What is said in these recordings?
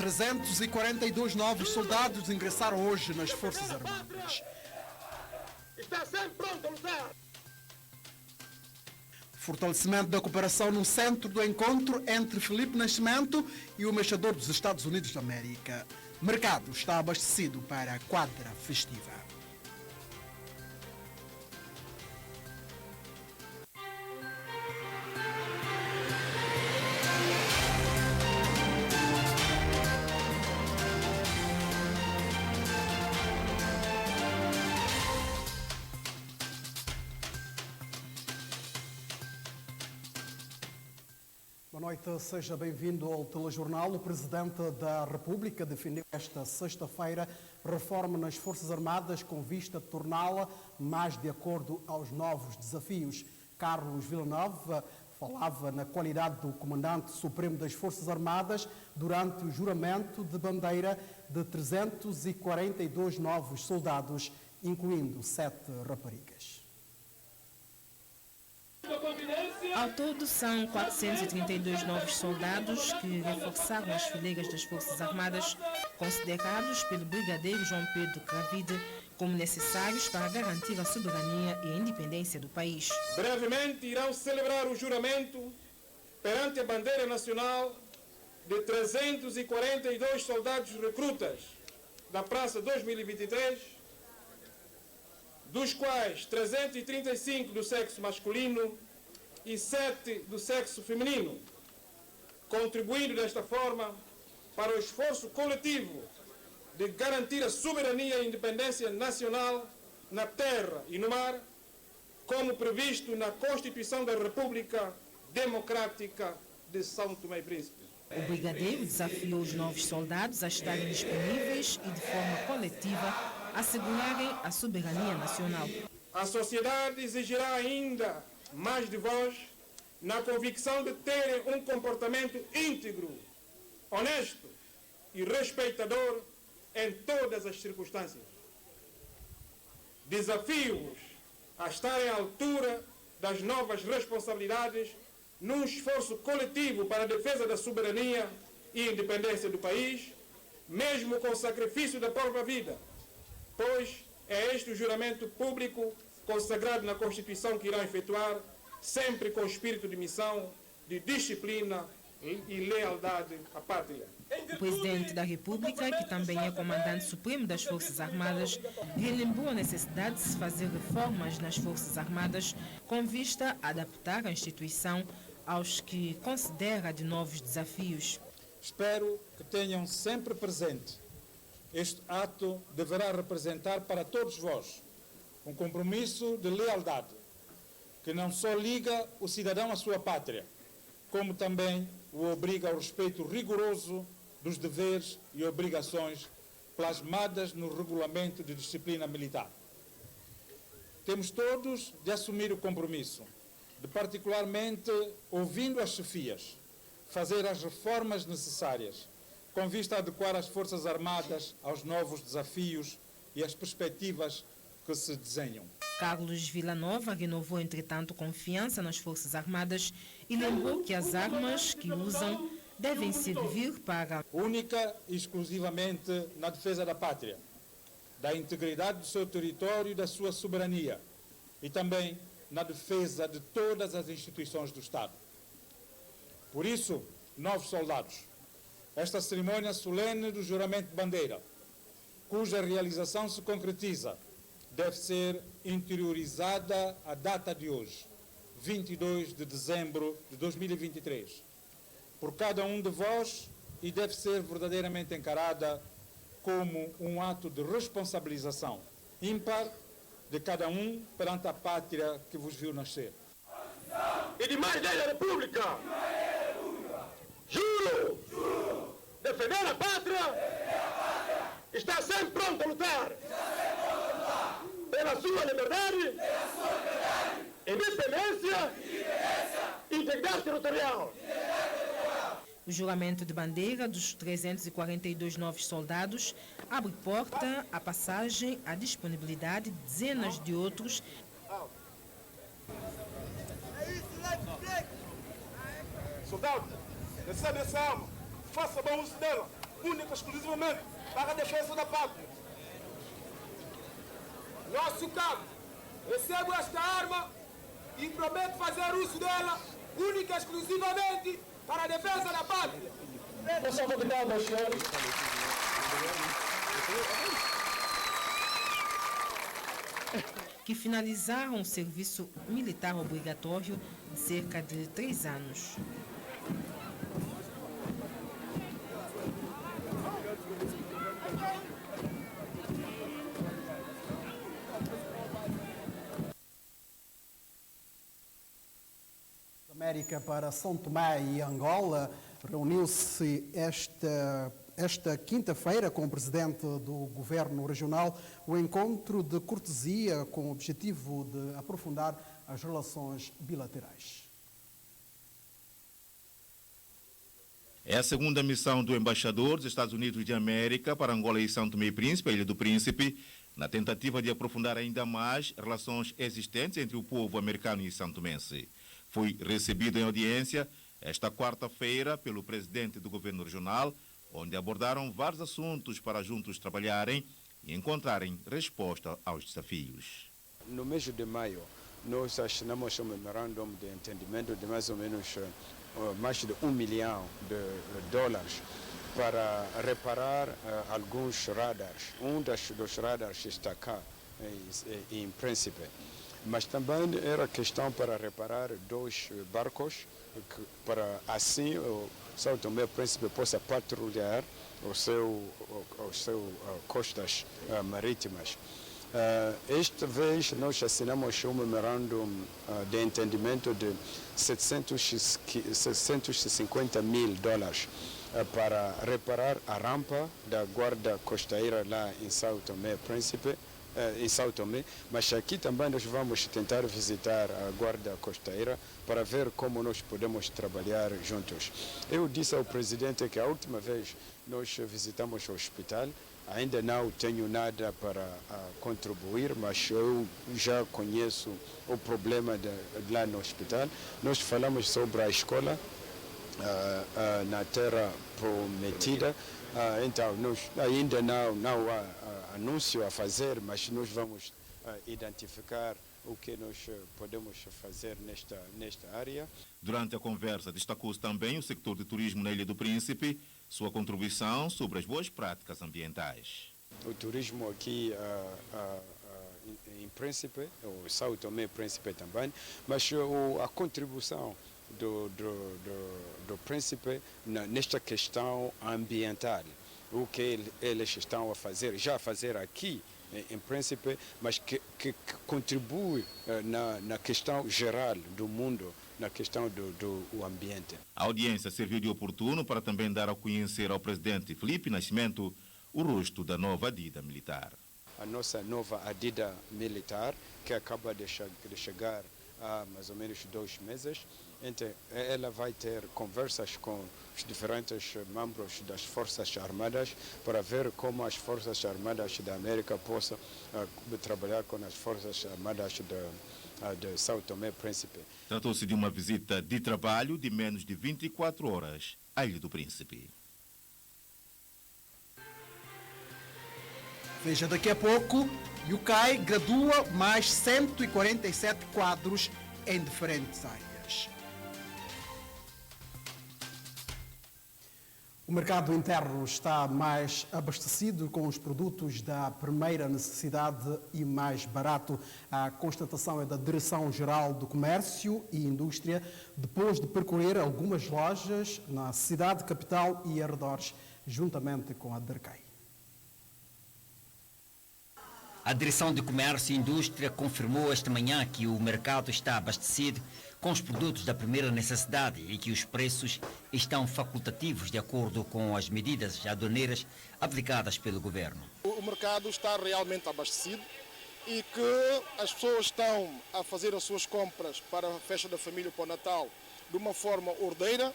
342 novos soldados ingressaram hoje nas Forças Armadas. Está sempre pronto a lutar. Fortalecimento da cooperação no centro do encontro entre Filipe Nascimento e o embaixador dos Estados Unidos da América. Mercado está abastecido para a quadra festiva. Boa noite, seja bem-vindo ao Telejornal. O Presidente da República defendeu esta sexta-feira reforma nas Forças Armadas com vista a torná-la mais de acordo aos novos desafios. Carlos Villanova falava na qualidade do Comandante Supremo das Forças Armadas durante o juramento de bandeira de 342 novos soldados, incluindo 7 raparigas. Ao todo, são 432 novos soldados que reforçaram as fileiras das Forças Armadas, considerados pelo Brigadeiro João Pedro Cravide como necessários para garantir a soberania e a independência do país. Brevemente irão celebrar o juramento perante a bandeira nacional de 342 soldados recrutas da Praça 2023, dos quais 335 do sexo masculino e 7 do sexo feminino, contribuindo desta forma para o esforço coletivo de garantir a soberania e a independência nacional na terra e no mar, como previsto na Constituição da República Democrática de São Tomé e Príncipe. O brigadeiro desafiou os novos soldados a estarem disponíveis e, de forma coletiva, assegurarem a soberania nacional. A sociedade exigirá ainda mais de vós na convicção de terem um comportamento íntegro, honesto e respeitador em todas as circunstâncias. Desafio-vos a estarem à altura das novas responsabilidades num esforço coletivo para a defesa da soberania e independência do país, mesmo com o sacrifício da própria vida, pois é este o juramento público consagrado na Constituição que irá efetuar, sempre com espírito de missão, de disciplina e lealdade à pátria. O Presidente da República, que também é Comandante Supremo das Forças Armadas, relembrou a necessidade de se fazer reformas nas Forças Armadas com vista a adaptar a instituição aos que considera de novos desafios. Espero que tenham sempre presente. Este ato deverá representar para todos vós um compromisso de lealdade, que não só liga o cidadão à sua pátria, como também o obriga ao respeito rigoroso dos deveres e obrigações plasmadas no Regulamento de Disciplina Militar. Temos todos de assumir o compromisso de, particularmente ouvindo as chefias, fazer as reformas necessárias, com vista a adequar as Forças Armadas aos novos desafios e às perspectivas que se desenham. Carlos Villanova renovou, entretanto, confiança nas Forças Armadas e lembrou que as armas que usam devem servir para única e exclusivamente na defesa da pátria, da integridade do seu território e da sua soberania, e também na defesa de todas as instituições do Estado. Por isso, novos soldados, esta cerimônia solene do juramento de bandeira, cuja realização se concretiza, deve ser interiorizada à data de hoje, 22 de dezembro de 2023, por cada um de vós, e deve ser verdadeiramente encarada como um ato de responsabilização ímpar de cada um perante a pátria que vos viu nascer. E de mais lei da República, juro defender a pátria, está sempre pronto a lutar pela sua liberdade, independência e integridade territorial. O juramento de bandeira dos 342 novos soldados abre porta à passagem à disponibilidade de dezenas de outros. Soldado, recebe essa arma, faça bom uso dela. única e exclusivamente para a defesa da pátria. Nosso cabo recebe esta arma e promete fazer uso dela única e exclusivamente para a defesa da pátria. Eu sou convidado aos senhores. Que finalizaram o serviço militar obrigatório de cerca de 3 anos. América para São Tomé e Angola reuniu-se esta quinta-feira com o presidente do governo regional o encontro de cortesia com o objetivo de aprofundar as relações bilaterais. É a segunda missão do embaixador dos Estados Unidos de América para Angola e São Tomé e Príncipe, a Ilha do Príncipe, na tentativa de aprofundar ainda mais relações existentes entre o povo americano e santomense. Foi recebido em audiência esta quarta-feira pelo presidente do governo regional, onde abordaram vários assuntos para juntos trabalharem e encontrarem resposta aos desafios. No mês de maio, nós assinamos um memorando de entendimento de mais ou menos mais de $1 milhão para reparar alguns radares. Dos radares está cá, em Príncipe. Mas também era questão para reparar 2 barcos, para assim o São Tomé e Príncipe possa patrulhar os seus costas marítimas. Esta vez nós assinamos um memorando de entendimento de $750 mil para reparar a rampa da guarda costeira lá em São Tomé e Príncipe, em São Tomé, mas aqui também nós vamos tentar visitar a guarda costeira para ver como nós podemos trabalhar juntos. Eu disse ao presidente que a última vez nós visitamos o hospital, ainda não tenho nada para contribuir, mas eu já conheço o problema lá no hospital. Nós falamos sobre a escola na Terra Prometida, então nós ainda não há anúncio a fazer, mas nós vamos identificar o que nós podemos fazer nesta área. Durante a conversa, destacou-se também o sector de turismo na Ilha do Príncipe, sua contribuição sobre as boas práticas ambientais. O turismo aqui em Príncipe, o São Tomé e Príncipe também, mas a contribuição do Príncipe nesta questão ambiental, o que eles estão a fazer, já a fazer aqui em Príncipe, mas que contribui na questão geral do mundo, na questão do ambiente. A audiência serviu de oportuno para também dar a conhecer ao presidente Filipe Nascimento o rosto da nova Adida militar. A nossa nova Adida militar, que acaba de chegar há mais ou menos 2 meses, então ela vai ter conversas com os diferentes membros das Forças Armadas para ver como as Forças Armadas da América possam trabalhar com as Forças Armadas de São Tomé e Príncipe. Tratou-se de uma visita de trabalho de menos de 24 horas à Ilha do Príncipe. Veja daqui a pouco, UCAI gradua mais 147 quadros em diferentes áreas. O mercado interno está mais abastecido com os produtos da primeira necessidade e mais barato. A constatação é da Direção-Geral do Comércio e Indústria, depois de percorrer algumas lojas na cidade capital e arredores, juntamente com a DERCAI. A Direção de Comércio e Indústria confirmou esta manhã que o mercado está abastecido com os produtos da primeira necessidade e que os preços estão facultativos de acordo com as medidas aduaneiras aplicadas pelo governo. O mercado está realmente abastecido e que as pessoas estão a fazer as suas compras para a festa da família para o Natal de uma forma ordeira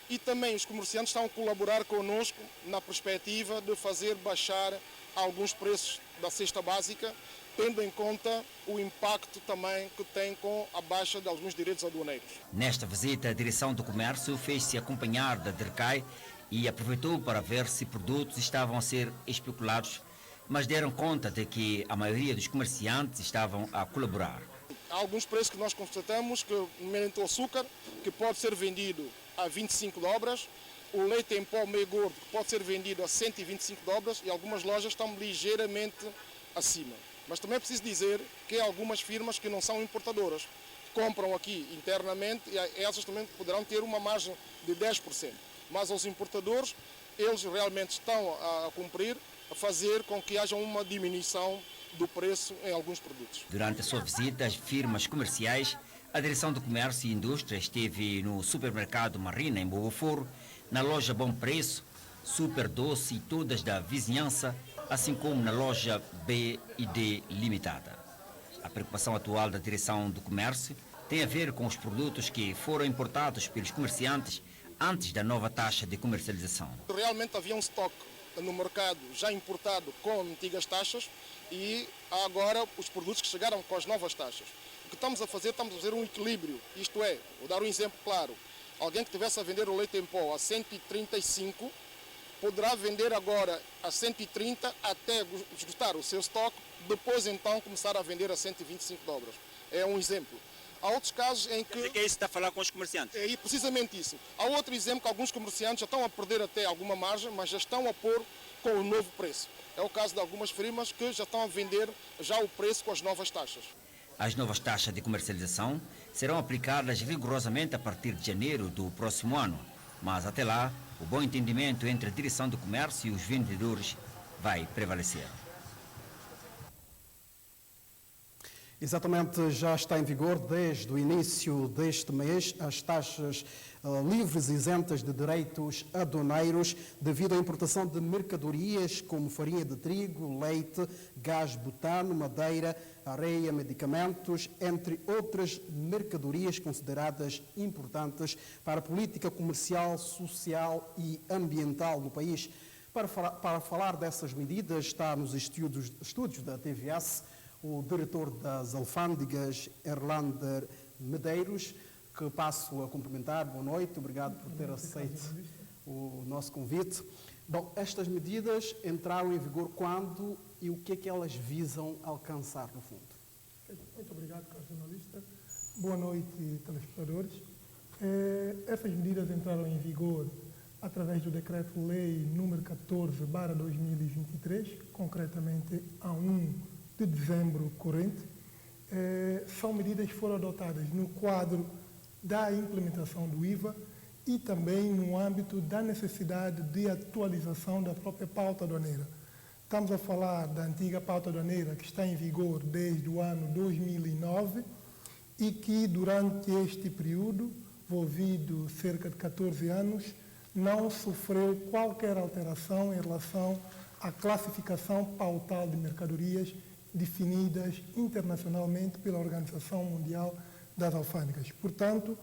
e também os comerciantes estão a colaborar connosco na perspectiva de fazer baixar alguns preços da cesta básica, tendo em conta o impacto também que tem com a baixa de alguns direitos aduaneiros. Nesta visita, a Direção do Comércio fez-se acompanhar da DERCAI e aproveitou para ver se produtos estavam a ser especulados, mas deram conta de que a maioria dos comerciantes estavam a colaborar. Há alguns preços que nós constatamos, que nomeadamente o açúcar, que pode ser vendido a 25 dobras, o leite em pó meio gordo, que pode ser vendido a 125 dobras, e algumas lojas estão ligeiramente acima. Mas também é preciso dizer que há algumas firmas que não são importadoras, compram aqui internamente, e essas também poderão ter uma margem de 10%. Mas os importadores, eles realmente estão a cumprir, a fazer com que haja uma diminuição do preço em alguns produtos. Durante a sua visita às firmas comerciais, a Direção do Comércio e Indústria esteve no supermercado Marina, em Boa Foro, na loja Bom Preço, Super Doce e todas da vizinhança, assim como na loja B&D Limitada. A preocupação atual da Direção do Comércio tem a ver com os produtos que foram importados pelos comerciantes antes da nova taxa de comercialização. Realmente havia um estoque no mercado já importado com antigas taxas e agora os produtos que chegaram com as novas taxas. O que estamos a fazer um equilíbrio, isto é, vou dar um exemplo claro, alguém que estivesse a vender o leite em pó a 135 poderá vender agora a 130 até esgotar o seu estoque, depois então começar a vender a 125 dobras. É um exemplo. Há outros casos em que... O que é isso que está a falar com os comerciantes? É precisamente isso. Há outro exemplo que alguns comerciantes já estão a perder até alguma margem, mas já estão a pôr com o novo preço. É o caso de algumas firmas que já estão a vender já o preço com as novas taxas. As novas taxas de comercialização serão aplicadas rigorosamente a partir de janeiro do próximo ano, mas até lá, o bom entendimento entre a Direção do Comércio e os vendedores vai prevalecer. Exatamente, já está em vigor desde o início deste mês as taxas livres e isentas de direitos aduaneiros devido à importação de mercadorias como farinha de trigo, leite, gás butano, madeira, areia, medicamentos, entre outras mercadorias consideradas importantes para a política comercial, social e ambiental no país. Para falar dessas medidas está nos estúdios da TVS o diretor das alfândegas, Erlander Medeiros, que passo a cumprimentar. Boa noite, obrigado por ter aceito o nosso convite. Bom, estas medidas entraram em vigor quando e o que é que elas visam alcançar, no fundo? Muito obrigado, caro jornalista. Boa noite, telespectadores. Essas medidas entraram em vigor através do Decreto-Lei número 14/2023, concretamente a 1 de dezembro corrente. São medidas que foram adotadas no quadro da implementação do IVA e também no âmbito da necessidade de atualização da própria pauta aduaneira. Estamos a falar da antiga pauta aduaneira que está em vigor desde o ano 2009 e que durante este período, envolvido cerca de 14 anos, não sofreu qualquer alteração em relação à classificação pautal de mercadorias definidas internacionalmente pela Organização Mundial das Alfândegas. Portanto,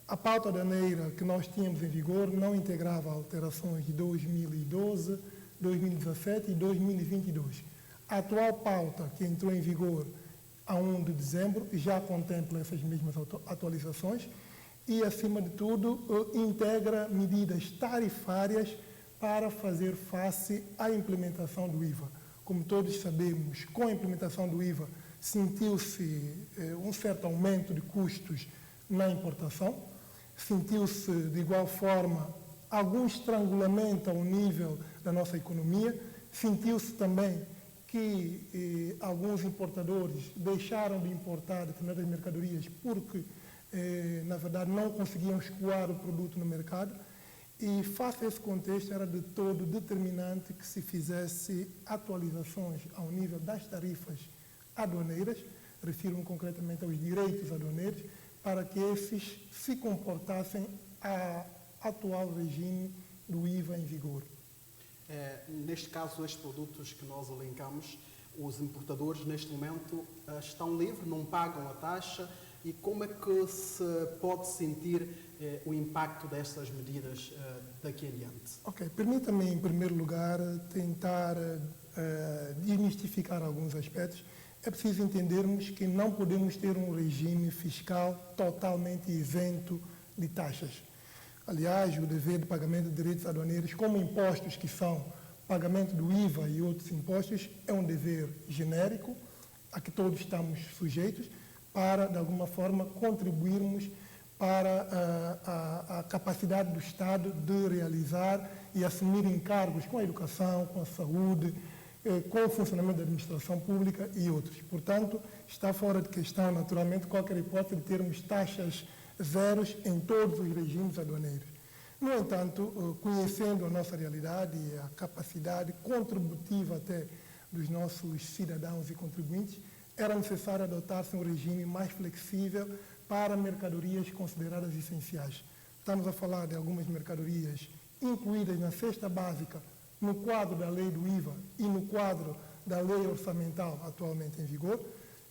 a pauta aduaneira que nós tínhamos em vigor não integrava alterações de 2012, 2017 e 2022. A atual pauta que entrou em vigor a 1 de dezembro já contempla essas mesmas atualizações e, acima de tudo, integra medidas tarifárias para fazer face à implementação do IVA. Como todos sabemos, com a implementação do IVA, sentiu-se um certo aumento de custos na importação, sentiu-se, de igual forma, algum estrangulamento ao nível da nossa economia, sentiu-se também que alguns importadores deixaram de importar determinadas mercadorias porque, na verdade, não conseguiam escoar o produto no mercado. E, face a esse contexto, era de todo determinante que se fizesse atualizações ao nível das tarifas aduaneiras, refiro-me concretamente aos direitos aduaneiros, para que esses se comportassem ao atual regime do IVA em vigor. Neste caso, estes produtos que nós elencamos, os importadores, neste momento, estão livres, não pagam a taxa. E como é que se pode sentir o impacto destas medidas daqui adiante? Ok, permita-me, em primeiro lugar, tentar desmistificar alguns aspectos. É preciso entendermos que não podemos ter um regime fiscal totalmente isento de taxas. Aliás, o dever de pagamento de direitos aduaneiros, como impostos que são pagamento do IVA e outros impostos, é um dever genérico a que todos estamos sujeitos para, de alguma forma, contribuirmos para a capacidade do Estado de realizar e assumir encargos com a educação, com a saúde, com o funcionamento da administração pública e outros. Portanto, está fora de questão, naturalmente, qualquer hipótese de termos taxas zeros em todos os regimes aduaneiros. No entanto, conhecendo a nossa realidade e a capacidade contributiva até dos nossos cidadãos e contribuintes, era necessário adotar-se um regime mais flexível para mercadorias consideradas essenciais. Estamos a falar de algumas mercadorias incluídas na cesta básica, no quadro da lei do IVA e no quadro da lei orçamental atualmente em vigor.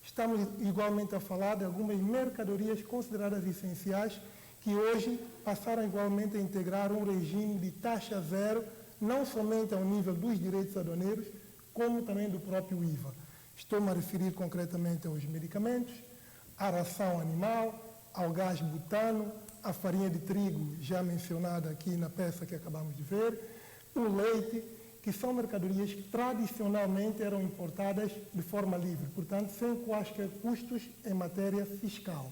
Estamos igualmente a falar de algumas mercadorias consideradas essenciais que hoje passaram igualmente a integrar um regime de taxa zero, não somente ao nível dos direitos aduaneiros, como também do próprio IVA. Estou-me a referir concretamente aos medicamentos, à ração animal, ao gás butano, à farinha de trigo, já mencionada aqui na peça que acabamos de ver, o leite, que são mercadorias que tradicionalmente eram importadas de forma livre, portanto, sem quaisquer custos em matéria fiscal.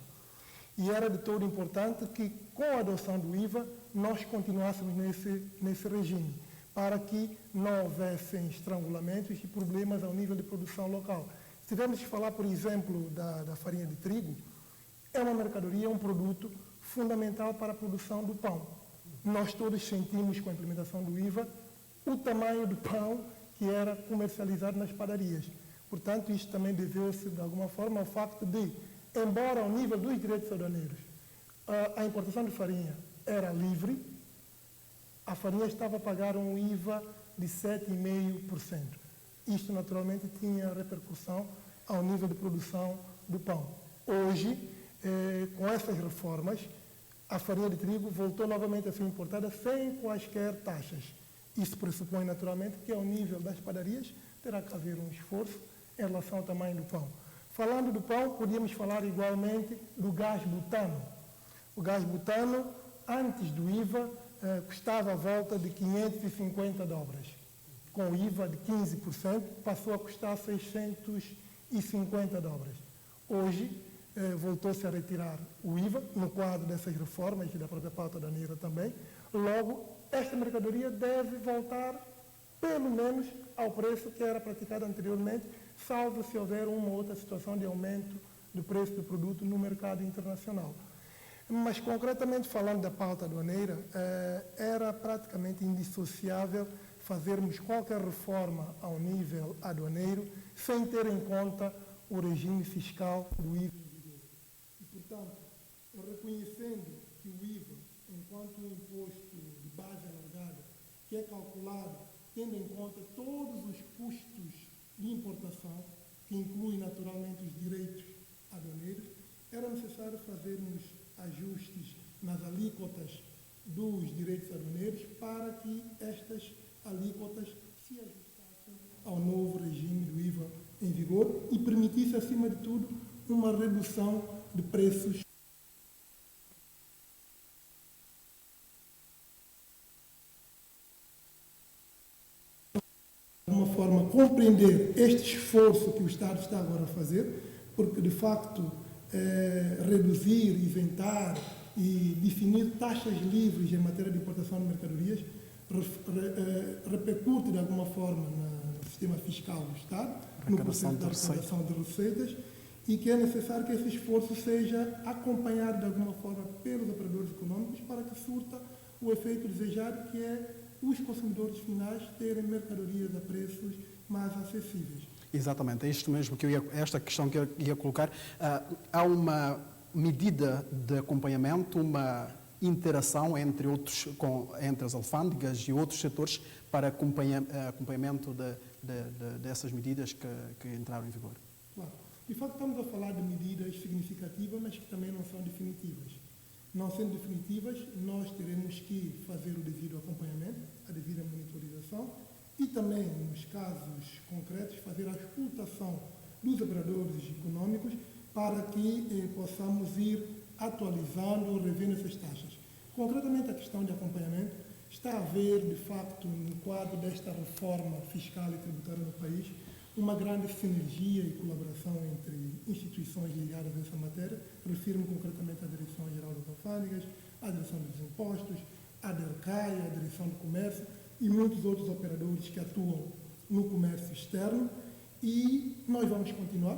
E era de todo importante que, com a adoção do IVA, nós continuássemos nesse regime, para que não houvessem estrangulamentos e problemas ao nível de produção local. Se tivermos que falar, por exemplo, da farinha de trigo, é uma mercadoria, um produto fundamental para a produção do pão. Nós todos sentimos, com a implementação do IVA, o tamanho do pão que era comercializado nas padarias. Portanto, isto também deveu-se, de alguma forma, ao facto de, embora ao nível dos direitos aduaneiros, a importação de farinha era livre, a farinha estava a pagar um IVA de 7,5%. Isto, naturalmente, tinha repercussão ao nível de produção do pão. Hoje, com essas reformas, a farinha de trigo voltou novamente a ser importada sem quaisquer taxas. Isso pressupõe, naturalmente, que ao nível das padarias terá que haver um esforço em relação ao tamanho do pão. Falando do pão, podíamos falar igualmente do gás butano. O gás butano, antes do IVA, custava a volta de 550 dólares. Com o IVA de 15%, passou a custar 650 dólares. Hoje, voltou-se a retirar o IVA, no quadro dessas reformas e da própria pauta da NEIRA também. Logo, esta mercadoria deve voltar, pelo menos, ao preço que era praticado anteriormente, salvo se houver uma ou outra situação de aumento do preço do produto no mercado internacional. Mas, concretamente falando da pauta aduaneira, era praticamente indissociável fazermos qualquer reforma ao nível aduaneiro sem ter em conta o regime fiscal do IVA. E, portanto, reconhecendo que o IVA, enquanto um imposto de base alargada, que é calculado tendo em conta todos os custos de importação, que inclui naturalmente os direitos aduaneiros, era necessário fazermos ajustes nas alíquotas dos direitos aduaneiros para que estas alíquotas se ajustassem ao novo regime do IVA em vigor e permitisse, acima de tudo, uma redução de preços. De alguma forma, compreender este esforço que o Estado está agora a fazer, porque, de facto, reduzir, isentar e definir taxas livres em matéria de importação de mercadorias repercute, de alguma forma, no sistema fiscal do Estado, no processo da arrecadação de receitas, e que é necessário que esse esforço seja acompanhado, de alguma forma, pelos operadores econômicos para que surta o efeito desejado, que é os consumidores finais terem mercadorias a preços mais acessíveis. Exatamente, é isto mesmo que esta questão que eu ia colocar. Há uma medida de acompanhamento, uma interação entre as alfândegas e outros setores para acompanhamento dessas medidas que entraram em vigor. Claro. De facto, estamos a falar de medidas significativas, mas que também não são definitivas. Não sendo definitivas, nós teremos que fazer o devido acompanhamento, a devida monitorização e também, nos casos concretos, fazer a escutação dos operadores econômicos para que possamos ir atualizando ou revendo essas taxas. Concretamente, a questão de acompanhamento está a haver, de facto, no quadro desta reforma fiscal e tributária no país, uma grande sinergia e colaboração entre instituições ligadas a essa matéria. Refiro-me concretamente à Direção-Geral das Alfândegas, à Direção dos Impostos, à DERCAI, à Direção do Comércio e muitos outros operadores que atuam no comércio externo. E nós vamos continuar.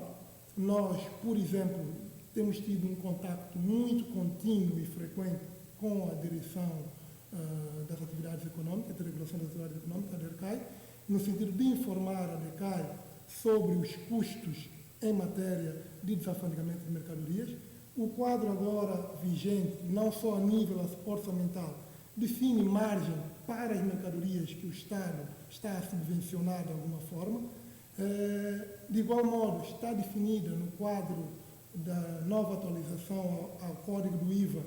Nós, por exemplo, temos tido um contacto muito contínuo e frequente com a Direção das Atividades Econômicas, de Regulação das Atividades Econômicas, a DERCAI, no sentido de informar a DERCAI sobre os custos em matéria de desalfandegamento de mercadorias. O quadro agora vigente, não só a nível orçamental, define margem para as mercadorias que o Estado está a subvencionar de alguma forma. De igual modo, está definida no quadro da nova atualização ao Código do IVA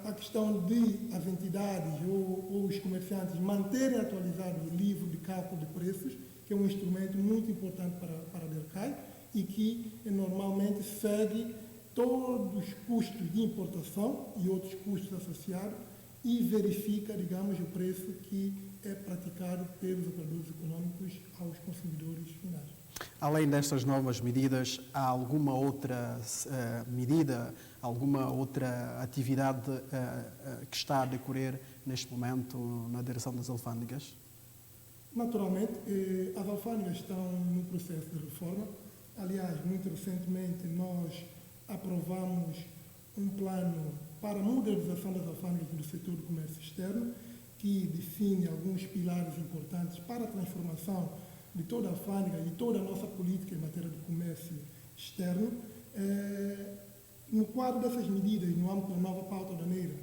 a questão de as entidades ou os comerciantes manterem atualizado o livro de cálculo de preços, que é um instrumento muito importante para a DERCAI e que normalmente segue todos os custos de importação e outros custos associados e verifica, digamos, o preço que é praticado pelos operadores econômicos aos consumidores finais. Além destas novas medidas, há alguma outra medida, alguma outra atividade que está a decorrer neste momento na direção das alfândegas? Naturalmente, as alfândegas estão no processo de reforma. Aliás, muito recentemente nós aprovamos um plano para a modernização das alfândegas do setor do comércio externo, que define alguns pilares importantes para a transformação de toda a alfândega e toda a nossa política em matéria de comércio externo. No quadro dessas medidas, no âmbito da nova pauta aduaneira,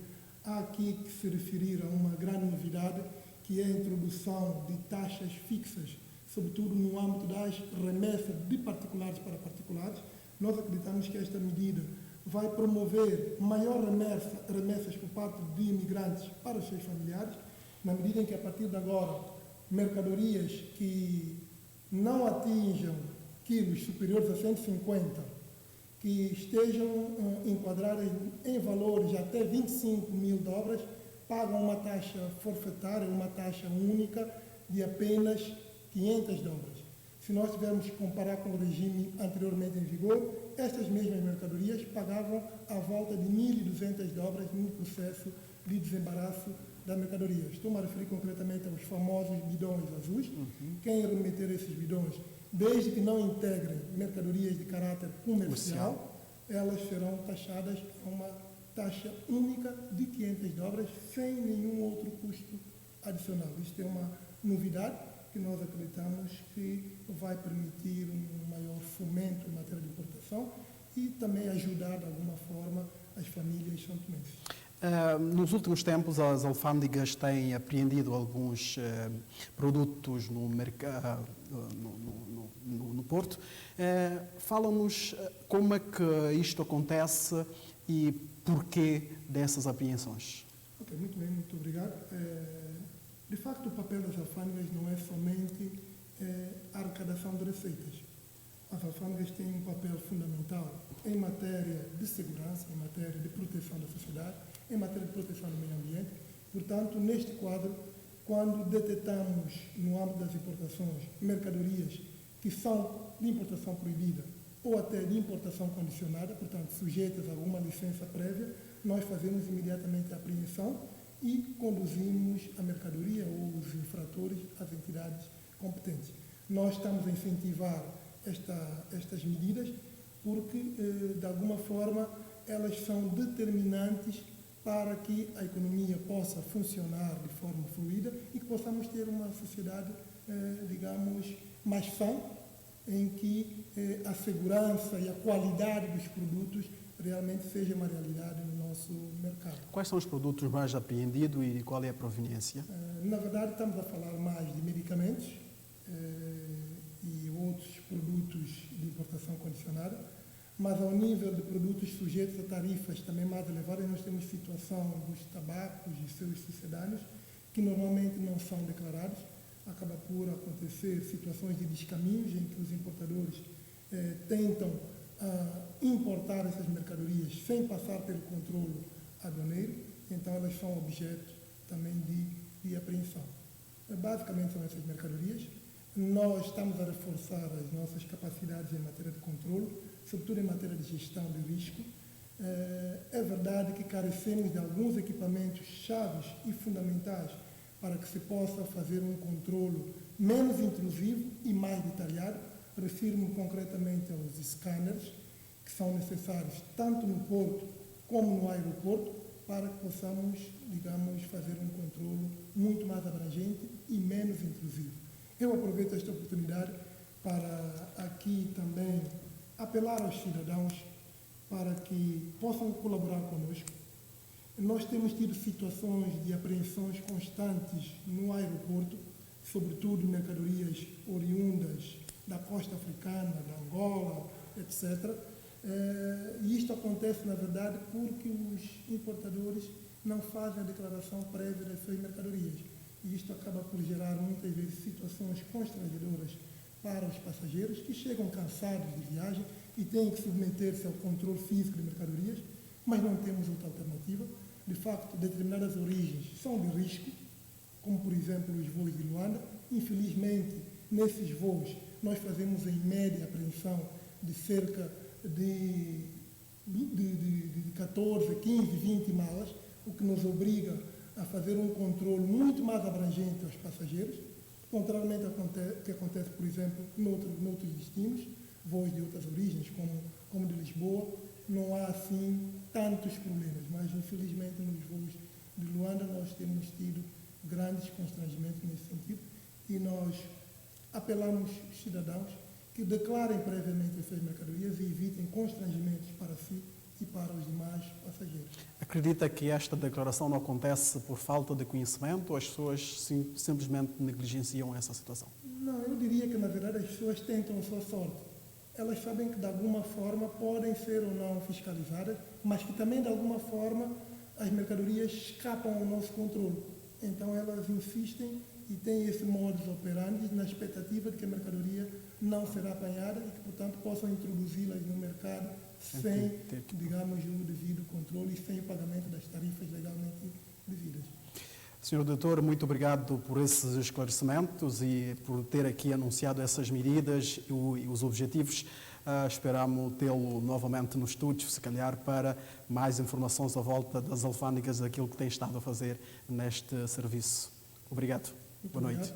há aqui que se referir a uma grande novidade, que é a introdução de taxas fixas, sobretudo no âmbito das remessas de particulares para particulares. Nós acreditamos que esta medida vai promover maior remessas por parte de imigrantes para os seus familiares, na medida em que, a partir de agora, mercadorias que não atinjam quilos superiores a 150, que estejam enquadradas em valores até 25 mil dobras, pagam uma taxa forfetária, uma taxa única de apenas 500 dobras. Se nós tivermos que comparar com o regime anteriormente em vigor, estas mesmas mercadorias pagavam a volta de 1.200 dobras no processo de desembaraço da mercadoria. Estou-me a referir concretamente aos famosos bidões azuis. Quem remeter esses bidões, desde que não integrem mercadorias de caráter comercial, elas serão taxadas a uma taxa única de 500 dobras, sem nenhum outro custo adicional. Isto é uma novidade que nós acreditamos que vai permitir um maior fomento em matéria de importação e também ajudar, de alguma forma, as famílias santomenses. Nos últimos tempos, as alfândegas têm apreendido alguns produtos no mercado, no Porto. Fala-nos como é que isto acontece e porquê dessas apreensões. Ok, muito bem, muito obrigado. De facto, o papel das alfândegas não é somente a arrecadação de receitas. As alfândegas têm um papel fundamental em matéria de segurança, em matéria de proteção da sociedade, em matéria de proteção do meio ambiente. Portanto, neste quadro, quando detectamos no âmbito das importações mercadorias que são de importação proibida ou até de importação condicionada, portanto, sujeitas a alguma licença prévia, nós fazemos imediatamente a apreensão e conduzimos a mercadoria ou os infratores às entidades competentes. Nós estamos a incentivar estas medidas porque, de alguma forma, elas são determinantes para que a economia possa funcionar de forma fluida e que possamos ter uma sociedade, digamos, mais sã, em que a segurança e a qualidade dos produtos realmente seja uma realidade no nosso mercado. Quais são os produtos mais apreendidos e qual é a proveniência? Na verdade, estamos a falar mais de medicamentos e outros produtos de importação condicionada, mas ao nível de produtos sujeitos a tarifas também mais elevadas, nós temos situação dos tabacos e seus sucedâneos, que normalmente não são declarados. Acaba por acontecer situações de descaminhos em que os importadores tentam importar essas mercadorias sem passar pelo controle aduaneiro, então elas são objeto também de apreensão. Basicamente são essas mercadorias. Nós estamos a reforçar as nossas capacidades em matéria de controle, sobretudo em matéria de gestão de risco. É verdade que carecemos de alguns equipamentos chaves e fundamentais para que se possa fazer um controle menos intrusivo e mais detalhado. Refiro-me concretamente aos scanners, que são necessários tanto no porto como no aeroporto, para que possamos, digamos, fazer um controle muito mais abrangente e menos intrusivo. Eu aproveito esta oportunidade para aqui também apelar aos cidadãos para que possam colaborar conosco. Nós temos tido situações de apreensões constantes no aeroporto, sobretudo mercadorias oriundas da costa africana, da Angola, etc. E isto acontece, na verdade, porque os importadores não fazem a declaração prévia das suas mercadorias. E isto acaba por gerar, muitas vezes, situações constrangedoras para os passageiros que chegam cansados de viagem e têm que submeter-se ao controle físico de mercadorias, mas não temos outra alternativa. De facto, determinadas origens são de risco, como, por exemplo, os voos de Luanda. Infelizmente, nesses voos, nós fazemos, em média, apreensão de cerca de 14, 15, 20 malas, o que nos obriga a fazer um controle muito mais abrangente aos passageiros, contrariamente ao que acontece, por exemplo, noutros destinos, voos de outras origens, como de Lisboa, não há assim tantos problemas, mas infelizmente nos voos de Luanda nós temos tido grandes constrangimentos nesse sentido e nós apelamos aos cidadãos que declarem previamente as suas mercadorias e evitem constrangimentos para si e para os demais passageiros. Acredita que esta declaração não acontece por falta de conhecimento ou as pessoas simplesmente negligenciam essa situação? Não, eu diria que, na verdade, as pessoas tentam a sua sorte. Elas sabem que, de alguma forma, podem ser ou não fiscalizadas, mas que também, de alguma forma, as mercadorias escapam ao nosso controle. Então, elas insistem e têm esse modus operandi na expectativa de que a mercadoria não será apanhada e que, portanto, possam introduzi-las no mercado sem, digamos, o devido controle e sem o pagamento das tarifas legalmente devidas. Senhor Doutor, muito obrigado por esses esclarecimentos e por ter aqui anunciado essas medidas e os objetivos. Esperamos tê-lo novamente no estúdio, se calhar, para mais informações à volta das alfândegas, daquilo que tem estado a fazer neste serviço. Obrigado. Boa noite.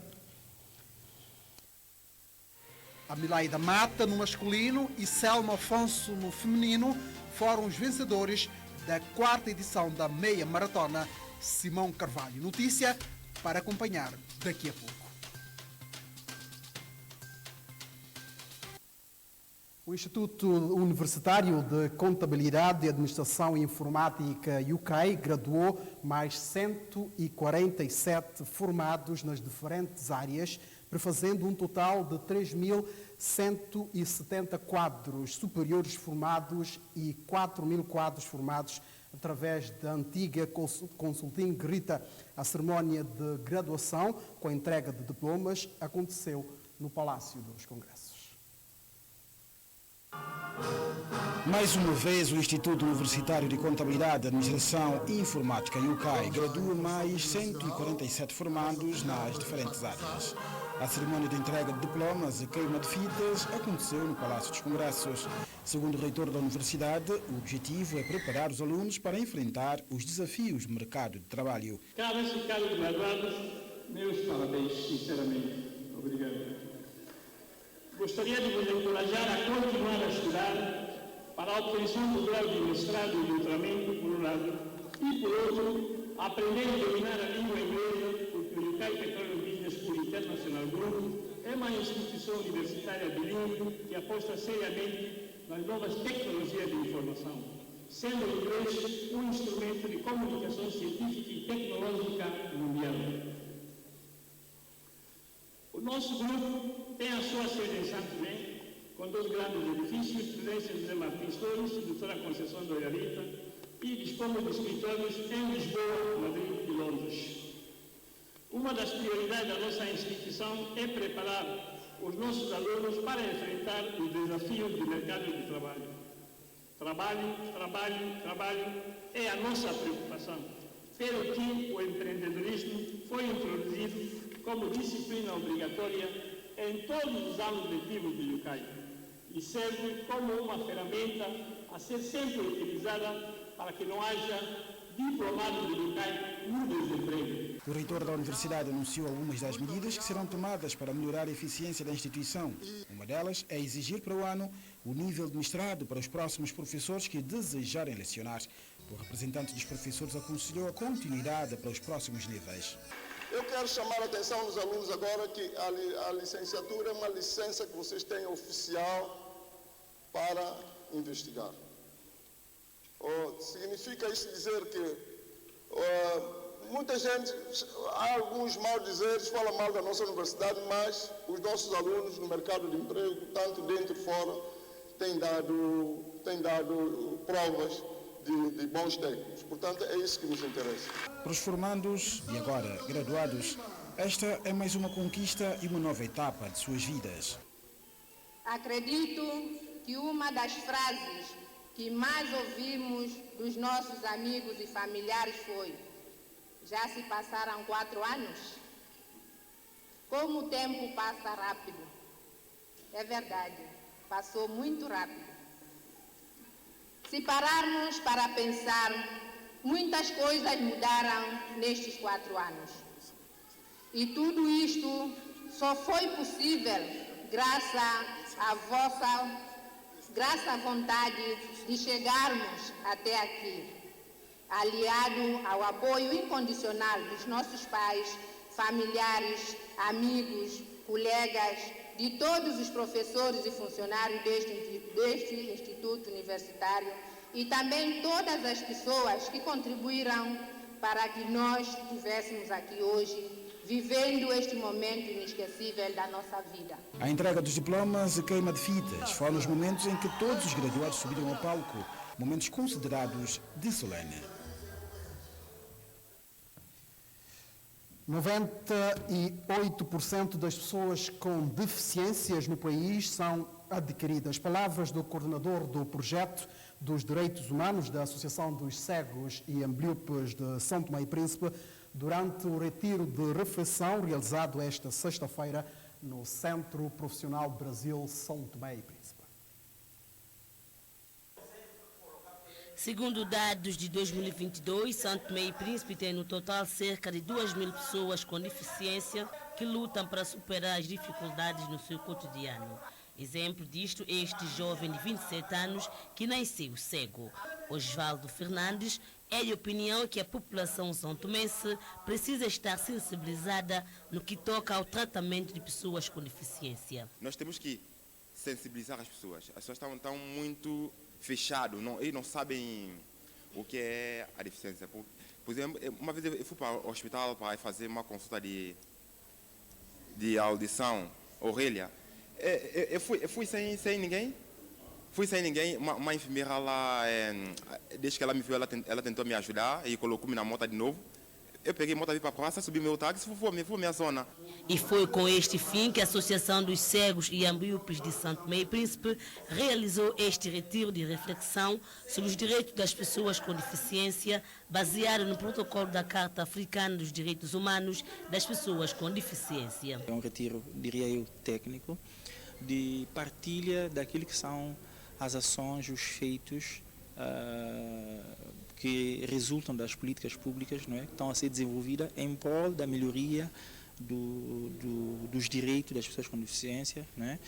Amilaida Mata no masculino e Selma Afonso no feminino foram os vencedores da 4ª edição da meia maratona Simão Carvalho. Notícia para acompanhar daqui a pouco. O Instituto Universitário de Contabilidade e Administração Informática UCAI graduou mais 147 formados nas diferentes áreas, prefazendo um total de 3.170 quadros superiores formados e 4.000 quadros formados através da antiga Consulting Grita. A cerimónia de graduação, com a entrega de diplomas, aconteceu no Palácio dos Congressos. Mais uma vez, o Instituto Universitário de Contabilidade, Administração e Informática UCAI gradua mais 147 formandos nas diferentes áreas. A cerimónia de entrega de diplomas e queima de fitas aconteceu no Palácio dos Congressos. Segundo o reitor da universidade, o objetivo é preparar os alunos para enfrentar os desafios do mercado de trabalho. Caras e caros graduados, meus parabéns, sinceramente. Obrigado. Gostaria de vos encorajar a continuar a estudar para a obtenção do grau de mestrado e doutoramento, por um lado, e, por outro, aprender a dominar a língua inglesa, porque o UCAI Petroleum Business School International Group é uma instituição universitária bilíngue que aposta seriamente nas novas tecnologias de informação, sendo o inglês um instrumento de comunicação científica e tecnológica mundial. O nosso grupo tem a sua sede em Santo Tomé, com 2 grandes edifícios, Presidência José Martins Torres e Doutora Conceição de Olharita, e dispomos de escritórios em Lisboa, Madrid e Londres. Uma das prioridades da nossa instituição é preparar os nossos alunos para enfrentar os desafios do mercado de trabalho. Trabalho, trabalho, trabalho é a nossa preocupação. pelo que o empreendedorismo foi introduzido como disciplina obrigatória em todos os anos letivos do IUCAI e serve como uma ferramenta a ser sempre utilizada para que não haja diplomados do IUCAI no desemprego. O reitor da universidade anunciou algumas das medidas que serão tomadas para melhorar a eficiência da instituição. Uma delas é exigir para o ano o nível de mestrado para os próximos professores que desejarem lecionar. O representante dos professores aconselhou a continuidade para os próximos níveis. Eu quero chamar a atenção dos alunos agora que a licenciatura é uma licença que vocês têm oficial para investigar. Significa isso dizer que muita gente, há alguns mal dizeres, falam mal da nossa universidade, mas os nossos alunos no mercado de emprego, tanto dentro e fora, têm dado provas de bons técnicos. Portanto, é isso que nos interessa. Para os formandos e agora graduados, esta é mais uma conquista e uma nova etapa de suas vidas. Acredito que uma das frases que mais ouvimos dos nossos amigos e familiares foi: já se passaram 4 anos? Como o tempo passa rápido. É verdade, passou muito rápido. Se pararmos para pensar, muitas coisas mudaram nestes 4 anos. E tudo isto só foi possível graças à vontade de chegarmos até aqui, aliado ao apoio incondicional dos nossos pais, familiares, amigos, colegas, de todos os professores e funcionários deste Instituto Universitário e também todas as pessoas que contribuíram para que nós estivéssemos aqui hoje, vivendo este momento inesquecível da nossa vida. A entrega dos diplomas e queima de fitas foram os momentos em que todos os graduados subiram ao palco, momentos considerados de solene. 98% das pessoas com deficiências no país são adquiridas. Palavras do coordenador do projeto dos direitos humanos da Associação dos Cegos e Ambliopes de São Tomé e Príncipe durante o retiro de refeição realizado esta sexta-feira no Centro Profissional Brasil São Tomé e Príncipe. Segundo dados de 2022, São Tomé e Príncipe tem no total cerca de 2.000 pessoas com deficiência que lutam para superar as dificuldades no seu cotidiano. Exemplo disto é este jovem de 27 anos que nasceu cego. Osvaldo Fernandes é de opinião que a população são-tomense precisa estar sensibilizada no que toca ao tratamento de pessoas com deficiência. Nós temos que sensibilizar as pessoas. As pessoas estão muito fechadas, eles não sabem o que é a deficiência. Por exemplo, uma vez eu fui para o hospital para fazer uma consulta de audição, orelha. Eu fui sem ninguém. Fui sem ninguém, uma enfermeira lá, desde que ela me viu, ela tentou me ajudar e colocou-me na moto de novo. Eu peguei a moto para a praça, subi meu táxi e fui para minha zona. E foi com este fim que a Associação dos Cegos e Ambliopes de São Tomé e Príncipe realizou este retiro de reflexão sobre os direitos das pessoas com deficiência, baseado no protocolo da Carta Africana dos Direitos Humanos das Pessoas com Deficiência. É um retiro, diria eu, técnico, de partilha daquilo que são as ações, os feitos que resultam das políticas públicas, não é? Que estão a ser desenvolvidas em prol da melhoria dos direitos das pessoas com deficiência, não é?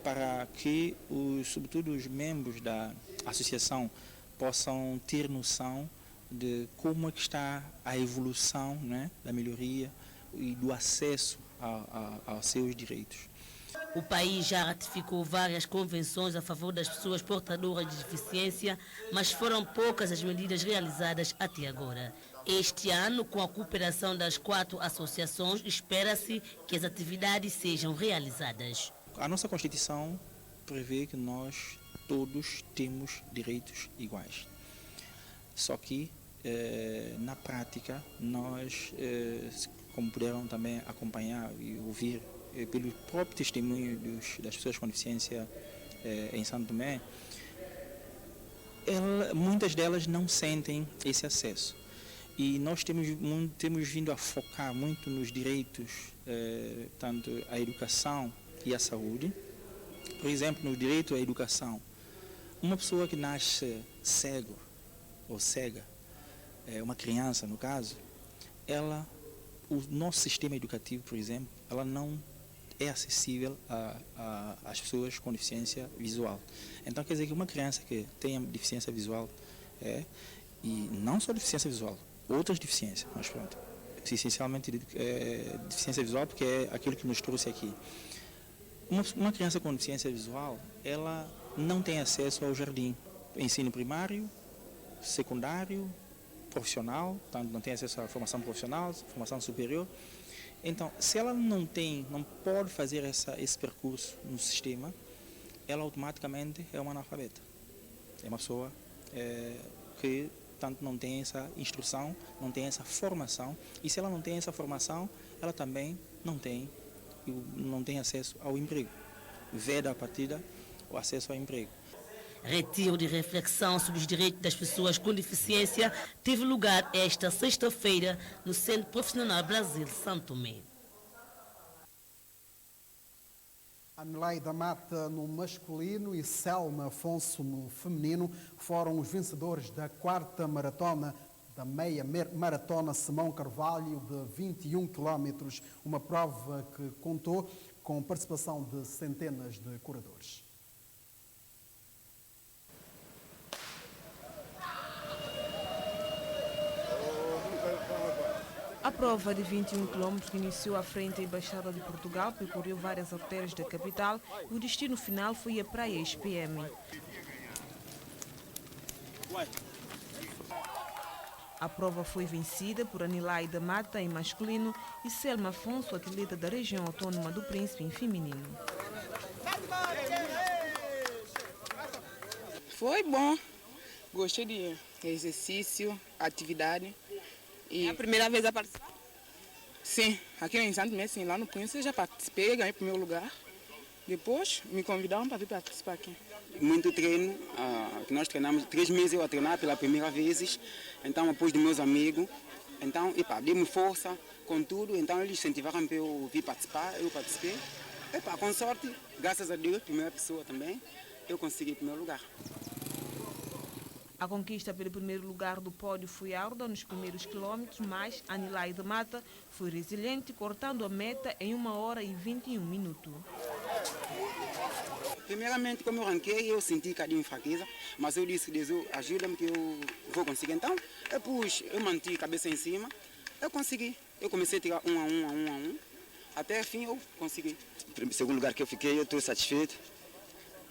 Para que, sobretudo, os membros da associação possam ter noção de como é que está a evolução, não é? Da melhoria e do acesso aos seus direitos. O país já ratificou várias convenções a favor das pessoas portadoras de deficiência, mas foram poucas as medidas realizadas até agora. Este ano, com a cooperação das 4 associações, espera-se que as atividades sejam realizadas. A nossa Constituição prevê que nós todos temos direitos iguais. Só que, na prática, nós, como puderam também acompanhar e ouvir, pelo próprio testemunho das pessoas com deficiência em São Tomé, muitas delas não sentem esse acesso. E nós temos vindo a focar muito nos direitos, tanto à educação e à saúde. Por exemplo, no direito à educação, uma pessoa que nasce cego ou cega, uma criança no caso, o nosso sistema educativo, por exemplo, ela não é acessível às pessoas com deficiência visual. Então quer dizer que uma criança que tenha deficiência visual, e não só deficiência visual, outras deficiências, mas pronto, essencialmente deficiência visual porque é aquilo que nos trouxe aqui. Uma criança com deficiência visual, ela não tem acesso ao jardim, ensino primário, secundário, profissional, tanto não tem acesso à formação profissional, formação superior. Então, se ela não pode fazer esse percurso no sistema, ela automaticamente é uma analfabeta. É uma pessoa que tanto não tem essa instrução, não tem essa formação, e se ela não tem essa formação, ela também não tem acesso ao emprego. Veda a partida o acesso ao emprego. Retiro de reflexão sobre os direitos das pessoas com deficiência teve lugar esta sexta-feira no Centro Profissional Brasil Santo Tomé. Anilaida Mata no masculino e Selma Afonso no feminino foram os vencedores da 4ª maratona da meia maratona Simão Carvalho de 21 km, uma prova que contou com participação de centenas de corredores. A prova de 21 km que iniciou à frente da Embaixada de Portugal percorreu várias artérias da capital e o destino final foi a Praia SPM. A prova foi vencida por Anilaida Mata em masculino e Selma Afonso, atleta da região autônoma do Príncipe, em feminino. Foi bom, gostei de exercício, atividade. É a primeira vez a participar? Sim, aqui em Santo Tomé, sim, lá no Príncipe já participei, ganhei o primeiro lugar. Depois me convidaram para vir participar aqui. Muito treino, que nós treinamos 3 meses eu a treinar pela primeira vez, então apoio dos meus amigos, então dei-me força com tudo, então eles incentivaram para eu vir participar, eu participei. Com sorte, graças a Deus, primeira pessoa também, eu consegui o primeiro lugar. A conquista pelo primeiro lugar do pódio foi árdua nos primeiros quilômetros, mas Anilaida Mata foi resiliente, cortando a meta em 1 hora e 21 minutos. Primeiramente, como eu ranquei, eu senti um bocadinho de fraqueza, mas eu disse, Deus, ajuda-me que eu vou conseguir. Então, eu mantive a cabeça em cima, eu consegui. Eu comecei a tirar um a um, até o fim eu consegui. No segundo lugar que eu fiquei, eu estou satisfeito.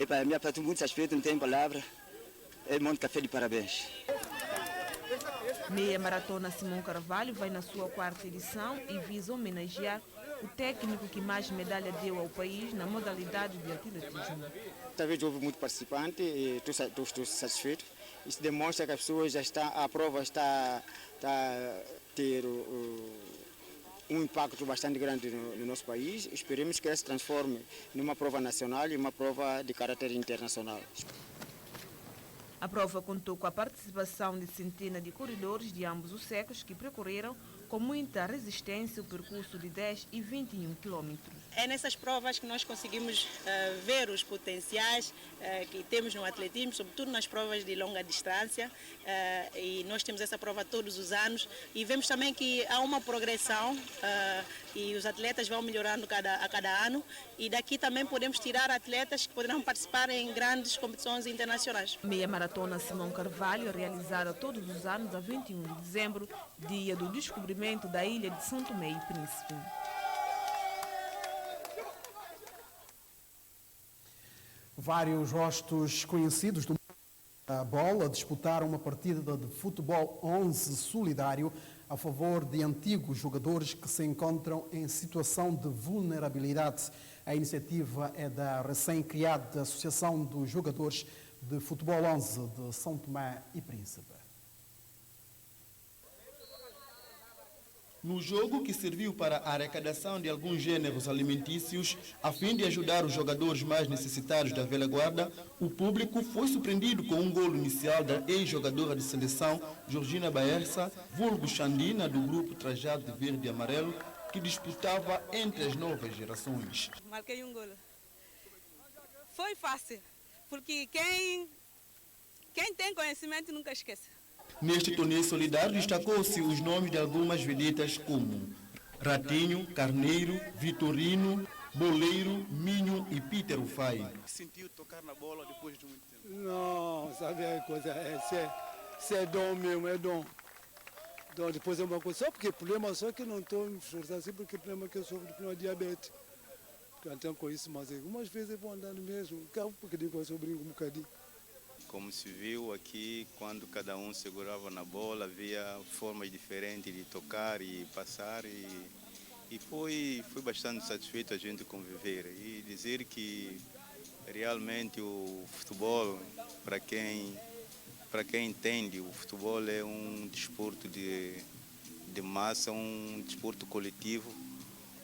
A minha parte muito satisfeito, não tem palavra. É muito café de parabéns. Meia Maratona Simão Carvalho vai na sua 4ª edição e visa homenagear o técnico que mais medalha deu ao país na modalidade de atletismo. Talvez houve muito participante e estou satisfeito. Isso demonstra que as pessoas a prova está a ter um impacto bastante grande no nosso país. Esperemos que ela se transforme numa prova nacional e uma prova de caráter internacional. A prova contou com a participação de centenas de corredores de ambos os sexos que percorreram com muita resistência o percurso de 10 e 21 quilômetros. É nessas provas que nós conseguimos ver os potenciais que temos no atletismo, sobretudo nas provas de longa distância, e nós temos essa prova todos os anos e vemos também que há uma progressão e os atletas vão melhorando a cada ano e daqui também podemos tirar atletas que poderão participar em grandes competições internacionais. Meia Maratona Simão Carvalho é realizada todos os anos a 21 de dezembro, dia do descobrimento da ilha de São Tomé e Príncipe. Vários rostos conhecidos do mundo da bola disputaram uma partida de futebol 11 solidário a favor de antigos jogadores que se encontram em situação de vulnerabilidade. A iniciativa é da recém-criada Associação dos Jogadores de Futebol 11 de São Tomé e Príncipe. No jogo, que serviu para a arrecadação de alguns gêneros alimentícios, a fim de ajudar os jogadores mais necessitados da velha guarda, o público foi surpreendido com um golo inicial da ex-jogadora de seleção, Georgina Baersa, vulgo Xandina, do grupo trajado de verde e amarelo, que disputava entre as novas gerações. Marquei um golo. Foi fácil, porque quem tem conhecimento nunca esquece. Neste torneio solidário destacou-se os nomes de algumas vedetas como Ratinho, Carneiro, Vitorino, Boleiro, Minho e Peter Ufai. Sentiu tocar na bola depois de muito tempo? Não, sabe a coisa, se é dom mesmo, é dom. Então, depois é uma coisa, só porque o problema só que não estou me esforçando assim, porque o problema é que eu sofro de problema de diabetes. Então com isso, mas algumas vezes eu vou andando mesmo, um bocadinho com eu brinco um bocadinho. Como se viu aqui, quando cada um segurava na bola, havia formas diferentes de tocar e passar e foi bastante satisfeito a gente conviver e dizer que realmente o futebol, para quem entende, o futebol é um desporto de massa, um desporto coletivo,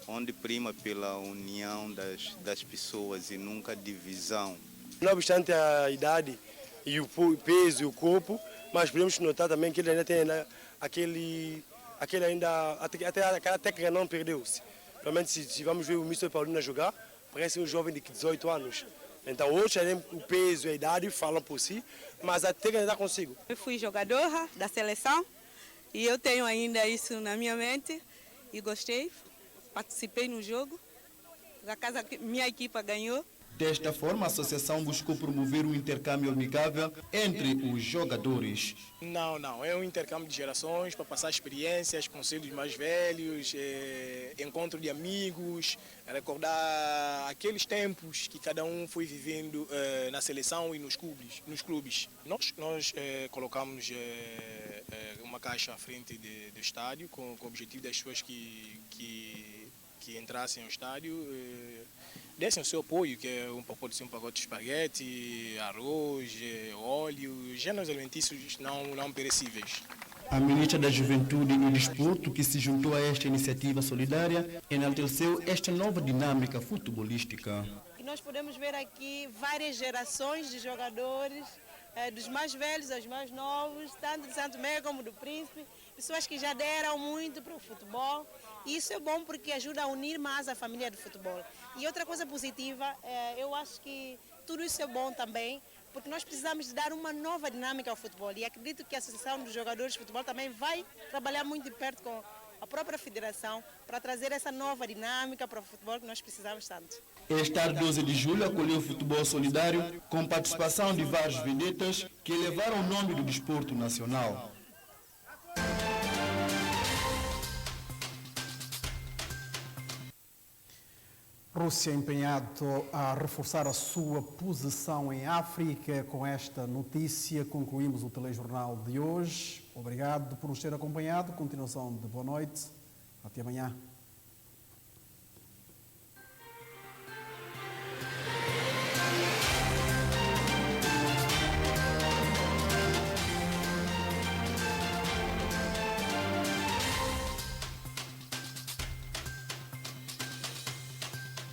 onde prima pela união das pessoas e nunca divisão. Não obstante a idade e o peso e o corpo, mas podemos notar também que ele ainda tem aquela técnica não perdeu-se. Realmente, se vamos ver o Mr. Paulino jogar, parece um jovem de 18 anos. Então hoje o peso e a idade falam por si, mas a técnica está consigo. Eu fui jogadora da seleção e eu tenho ainda isso na minha mente e gostei, participei no jogo, minha equipa ganhou. Desta forma, a associação buscou promover um intercâmbio amigável entre os jogadores. Não, é um intercâmbio de gerações para passar experiências, conselhos mais velhos, encontro de amigos, recordar aqueles tempos que cada um foi vivendo na seleção e nos clubes. Nós colocamos uma caixa à frente do estádio com o objetivo das pessoas que entrassem ao estádio dessem o seu apoio, que é um pacote de espaguete, arroz, óleo, gêneros alimentícios não perecíveis. A ministra da Juventude e Desporto, que se juntou a esta iniciativa solidária, enalteceu esta nova dinâmica futebolística. E nós podemos ver aqui várias gerações de jogadores, dos mais velhos aos mais novos, tanto de Santo Tomé como do Príncipe, pessoas que já deram muito para o futebol. E isso é bom porque ajuda a unir mais a família do futebol. E outra coisa positiva, eu acho que tudo isso é bom também, porque nós precisamos de dar uma nova dinâmica ao futebol. E acredito que a Associação dos Jogadores de Futebol também vai trabalhar muito de perto com a própria federação para trazer essa nova dinâmica para o futebol que nós precisamos tanto. Este tarde 12 de julho acolheu o futebol solidário com participação de vários vedetas que elevaram o nome do desporto nacional. Rússia empenhado a reforçar a sua posição em África. Com esta notícia concluímos o telejornal de hoje. Obrigado por nos ter acompanhado. Continuação de boa noite. Até amanhã.